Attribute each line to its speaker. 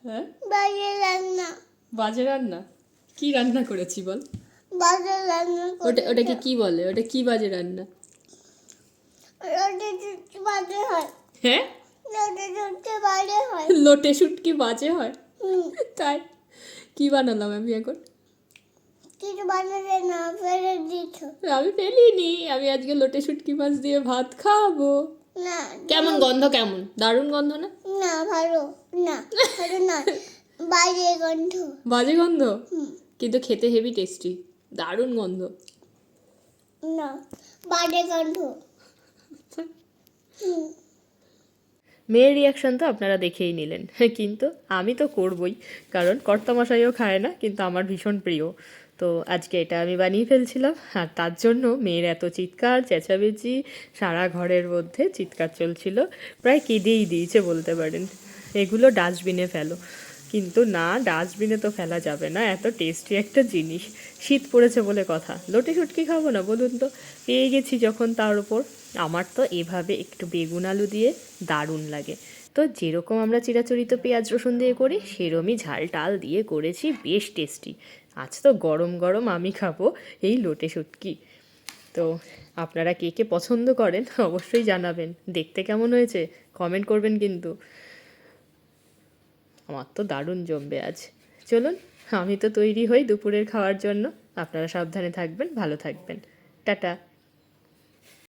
Speaker 1: হ্যাঁ,
Speaker 2: বাজে রান্না।
Speaker 1: বাজে রান্না? কি রান্না করেছি বল?
Speaker 2: বাজে রান্না
Speaker 1: ওটাকে কি বলে? ওটা কি বাজে রান্না?
Speaker 2: লোটে শুটকি বাজে হয়।
Speaker 1: হ্যাঁ,
Speaker 2: লোটে শুটকি বাজে হয়।
Speaker 1: লোটে শুটকি বাজে হয়?
Speaker 2: হুম,
Speaker 1: তাই? কি বানালাম আমি এখন?
Speaker 2: কিছু বানালে না ফেলে দিত।
Speaker 1: আমি ফেলিনি, আমি আজকে লোটে শুটকি মাছ দিয়ে ভাত খাবো।
Speaker 2: না
Speaker 1: কেমন গন্ধ? কেমন দারুণ গন্ধ না?
Speaker 2: না ভালো না, ভালো না, বাজে গন্ধ।
Speaker 1: বাজে গন্ধ?
Speaker 2: হুম,
Speaker 1: কিন্তু খেতে হেভি টেস্টি, দারুণ গন্ধ।
Speaker 2: না বাজে গন্ধ। হুম,
Speaker 1: মেয়ের রিয়াকশন তো আপনারা দেখেই নিলেন, কিন্তু আমি তো করবই, কারণ কর্তামশাইও খায় না, কিন্তু আমার ভীষণ প্রিয়। তো আজকে এটা আমি বানিয়ে ফেলছিলাম, আর তার জন্য মেয়ের এত চিৎকার চেঁচামেচি, সারা ঘরের মধ্যে চিৎকার চলছিল, প্রায় কেঁদেই দিয়েছে বলতে পারেন। এগুলো ডাস্টবিনে ফেলো, কিন্তু না, ডাস্টবিনে তো ফেলা যাবে না, এত টেস্টি একটা জিনিস। শীত পড়েছে বলে কথা, লোটে শুটকি খাবো না বলুন তো? পেয়ে গেছি যখন, তার উপর আমার তো এভাবে একটু বেগুন আলু দিয়ে দারুণ লাগে। তো যেরকম আমরা চিরাচরিত পেঁয়াজ রসুন দিয়ে করি, সেরমই ঝাল টাল দিয়ে করেছি, বেশ টেস্টি। আজ তো গরম গরম আমি খাবো এই লোটে শুটকি। তো আপনারা কে কে পছন্দ করেন অবশ্যই জানাবেন, দেখতে কেমন হয়েছে কমেন্ট করবেন কিন্তু। আমার তো দারুণ জমবে আজ। চলুন, আমি তো তৈরি হই দুপুরের খাওয়ার জন্য। আপনারা সাবধানে থাকবেন, ভালো থাকবেন। টাটা।